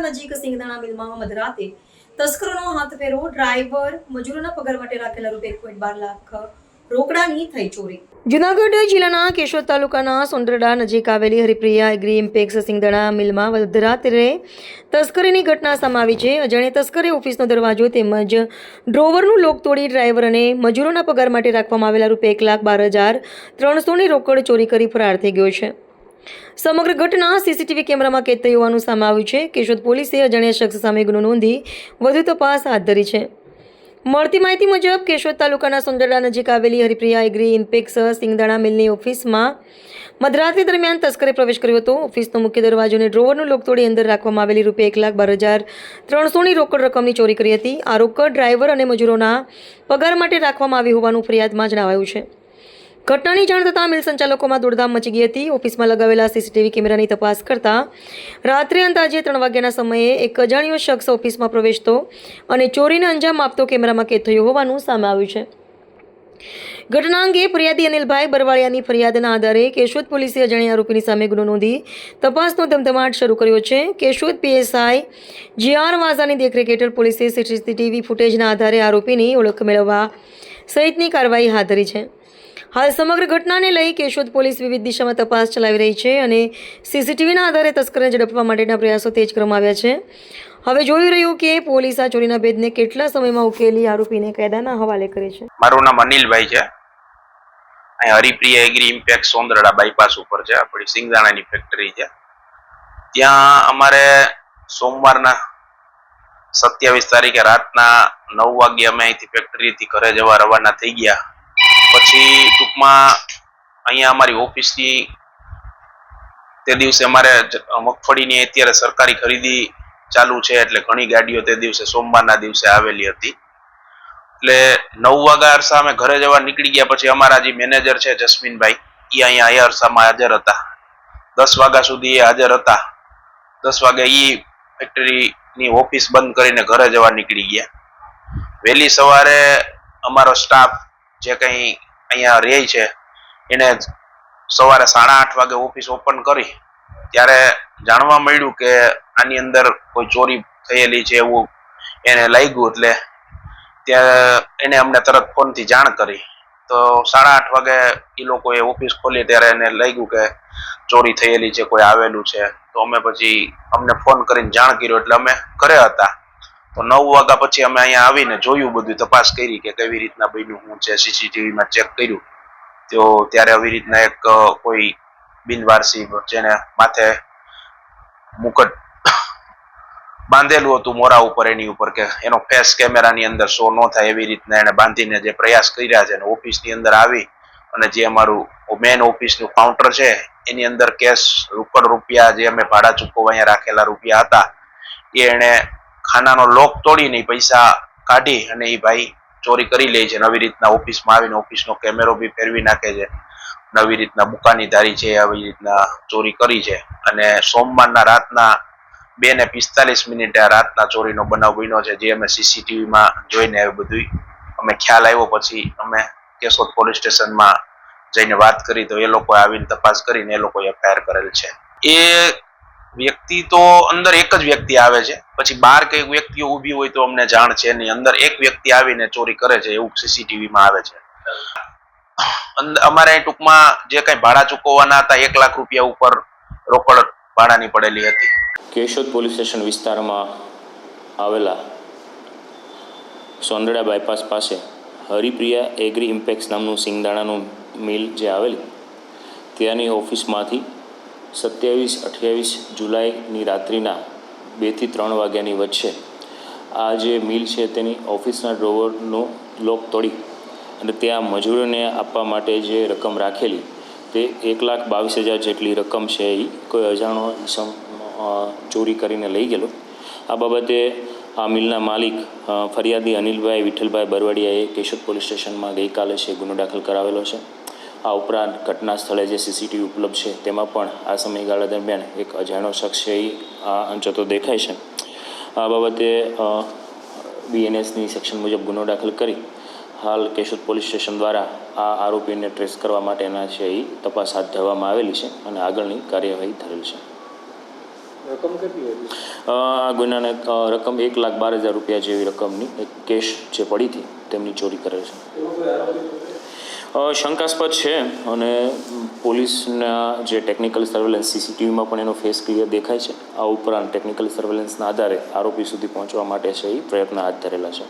નજીક સિંગદાણા મિલમાં મધરાતે તસ્કરોનો હાથફેરો, ડ્રાઈવર મજૂરોના પગાર માટે રાખેલા ₹1.12 લાખ રોકડાની થઈ ચોરી. જૂનાગઢ જિલ્લાના કેશોદ તાલુકાના સોંદરડા નજીક આવેલી હરિપ્રિયા એગ્રી ઇમ્પેક્સ સિંગદાણા મિલમાં મધરાત્રે તસ્કરીની ઘટના સામે આવી છે. અજાણ્યા તસ્કરે ઓફિસનો દરવાજો તેમજ ડ્રોવરનું લોક તોડી ડ્રાઈવર અને મજૂરોના પગાર માટે રાખવામાં આવેલા ₹1,12,300ની રોકડ ચોરી કરી ફરાર થઈ ગયો છે. સમગ્ર ઘટના સીસીટીવી કેમેરામાં કેદ થઈ હોવાનું સામે આવ્યું છે. કેશોદ પોલીસે અજાણ્યા શખ્સ સામે ગુનો નોંધી વધુ તપાસ હાથ ધરી છે. મળતી માહિતી મુજબ કેશોદ તાલુકાના સોંદરડા નજીક આવેલી હરિપ્રિયા એગ્રી ઇમ્પેક્સ સિંગદાણા મિલની ઓફિસમાં મધરાત્રિ દરમિયાન તસ્કરે પ્રવેશ કર્યો હતો. ઓફિસનો મુખ્ય દરવાજો અને ડ્રોવરનું લોક તોડી અંદર રાખવામાં આવેલી ₹1,12,300ની રોકડ રકમની ચોરી કરી હતી. આ રોકડ ડ્રાઈવર અને મજૂરોના પગાર માટે રાખવામાં આવી હોવાનું ફરિયાદમાં જણાવાયું છે. ઘટનાની જાણ થતાં મિલ સંચાલકોમાં દોડધામ મચી ગઈ હતી. ઓફિસમાં લગાવેલા સીસીટીવી કેમેરાની તપાસ કરતા રાત્રે અંદાજે 3 વાગ્યાના સમયે એક અજાણ્યો શખ્સ ઓફિસમાં પ્રવેશતો અને ચોરીને અંજામ આપતો કેમેરામાં કેદ થયો હોવાનું સામે આવ્યું છે. ઘટના અંગે ફરિયાદી અનિલભાઈ બરવાળિયાની ફરિયાદના આધારે કેશોદ પોલીસે અજાણ્યા આરોપીની સામે ગુનો નોંધી તપાસનો ધમધમાટ શરૂ કર્યો છે. કેશોદ પીએસઆઈ GR વાઝાની દેખરેખ હેઠળ પોલીસે સીસીટીવી ફૂટેજના આધારે આરોપીની ઓળખ મેળવવા સહિતની કાર્યવાહી હાથ ધરી છે. હાલ સમગ્ર ઘટનાને લઈ કેશોદ પોલીસ વિવિધ દિશામાં તપાસ ચલાવી રહી છે અને સીસીટીવીના આધારે તસ્કરને ઝડપવા માટેના પ્રયાસો તેજ કરવામાં આવ્યા છે. હવે જોઈ રહ્યું કે પોલીસ આ ચોરીના ભેદને કેટલા સમયમાં ઉકેલી આરોપીને કાયદાના હવાલે કરે છે. મારું નામ અનિલભાઈ છે. અહીં હરિપ્રિયા એગ્રી ઇમ્પેક્ટ સોંદરડા બાયપાસ ઉપર છે. આપણી સિંગદાણાની ફેક્ટરી છે. ત્યાં અમારે સોમવારના 27 તારીખે રાતના 9 વાગ્યે અમે અહીંથી ફેક્ટરીથી ઘરે જવા રવાના થઈ ગયા. પછી ટૂંકમાં અહીંયા અમારી ઓફિસની તે દિવસે અમારે મગફળીની અત્યારે સરકારી ખરીદી ચાલુ છે એટલે ઘણી ગાડીઓ તે દિવસે સોમવારના દિવસે આવેલી હતી. એટલે 9 વાગ્યા અરસા અમે ઘરે જવા નીકળી ગયા. પછી અમારા જે મેનેજર છે જસ્મીનભાઈ એ અહીંયા અરસામાં હાજર હતા. 10 વાગ્યા સુધી એ હાજર હતા. 10 વાગે એ ફેક્ટરીની ઓફિસ બંધ કરીને ઘરે જવા નીકળી ગયા. વહેલી સવારે અમારો સ્ટાફ જે કંઈ અહીંયા રહે છે એને સવારે 8:30 વાગે ઓફિસ ઓપન કરી ત્યારે જાણવા મળ્યું કે આની અંદર કોઈ ચોરી થયેલી છે એવું એને લાગ્યું. એટલે ત્યાં એને અમને તરત ફોનથી જાણ કરી. તો 8:30 વાગે એ લોકોએ ઓફિસ ખોલી ત્યારે એને લાગ્યું કે ચોરી થયેલી છે, કોઈ આવેલું છે. તો અમે પછી અમને ફોન કરીને જાણ કર્યો એટલે અમે ઘરે હતા. તો 9 વાગ્યા પછી અમે અહીંયા આવીને જોયું, બધું તપાસ કરી કે કેવી રીતના બન્યું, શું છે. સીસીટીવીમાં ચેક કર્યું તો ત્યારે આવી રીતના એક કોઈ બિનવારસી જેને માથે મુકટ બાંધેલું હતું મોરા ઉપર, એની ઉપર કે એનો ફેસ કેમેરાની અંદર શો ન થાય એવી રીતના એને બાંધીને જે પ્રયાસ કર્યા છે. અને ઓફિસની અંદર આવી અને જે અમારું મેન ઓફિસનું કાઉન્ટર છે એની અંદર કેશ રોકડ રૂપિયા જે અમે ભાડા ચૂકવવા અહીંયા રાખેલા રૂપિયા હતા એ એને ખાનાનો લોક તોડીને પૈસા કાઢી અને એ ભાઈ ચોરી કરી લે છે. નવી રીતના ઓફિસમાં આવીને ઓફિસનો કેમેરો બી ફેરવી નાખે છે. નવી રીતના બુકાનીધારી છે આવી રીતના ચોરી કરી છે. અને સોમવારના રાતના 2:45 આ રાતના ચોરીનો બનાવ બન્યો છે, જે અમે સીસીટીવીમાં જોઈને બધું અમે ખ્યાલ આવ્યો. પછી અમે કેશોદ પોલીસ સ્ટેશનમાં જઈને વાત કરી તો એ લોકોએ આવીને તપાસ કરીને એ લોકોએ એફઆઈઆર કરેલ છે. એ વ્યક્તિ તો અંદર એક જ વ્યક્તિ આવે છે, પછી બહાર કઈ વ્યક્તિઓ ઊભી હોય તો અમને જાણ છે નહીં. અંદર એક વ્યક્તિ આવીને ચોરી કરે છે એવું સીસીટીવીમાં આવે છે. અમારે ટૂંકમાં જે કઈ ભાડા ચૂકવવાના હતા 1 લાખ રૂપિયા ઉપર રોકડ ભાડાની પડેલી હતી. કેશોદ પોલીસ સ્ટેશન વિસ્તારમાં આવેલા સોંદરડા બાયપાસ પાસે હરિપ્રિયા એગ્રી ઇમ્પેક્સ નામનું સિંગદાણાનું મિલ જે આવેલી ત્યાંની ઓફિસમાંથી 27-28 જુલાઈની રાત્રિના 2 થી 3 વાગ્યાની વચ્ચે આ જે મિલ છે તેની ઓફિસના ડ્રોવરનો લોક તોડી અને ત્યાં મજૂરોને આપવા માટે જે રકમ રાખેલી તે 1,22,000 જેટલી રકમ છે એ કોઈ અજાણો ઈસમ ચોરી કરીને લઈ ગયેલો. આ બાબતે આ મિલના માલિક ફરિયાદી અનિલભાઈ વિઠ્ઠલભાઈ બરવાડિયાએ કેશોદ પોલીસ સ્ટેશનમાં ગઈકાલે છે ગુનો દાખલ કરાવેલો છે. આ ઉપરાંત ઘટના સ્થળે જે સીસીટીવી ઉપલબ્ધ છે તેમાં પણ આ સમયગાળા દરમિયાન એક અજાણ્યો શખ્સ છે એ જતો દેખાય છે. આ બાબતે BNSની સેક્શન મુજબ ગુનો દાખલ કરી હાલ કેશોદ પોલીસ સ્ટેશન દ્વારા આ આરોપીને ટ્રેસ કરવા માટેના છે એ તપાસ હાથ ધરવામાં આવેલી છે અને આગળની કાર્યવાહી થયેલ છે. રકમ કેટલી હતી? આ ગુનાને રકમ 1,12,000 રૂપિયા જેવી રકમની એક કેશ જે પડી હતી તેમની ચોરી કરે છે. એમાં કોઈ આરોપી શંકાસ્પદ છે અને પોલીસના જે ટેકનિકલ સર્વેલન્સ સીસીટીવીમાં પણ એનો ફેસ ક્લિયર દેખાય છે. આ ઉપરાંત ટેકનિકલ સર્વેલન્સના આધારે આરોપી સુધી પહોંચવા માટે છે એ પ્રયત્ન હાથ ધરેલા છે.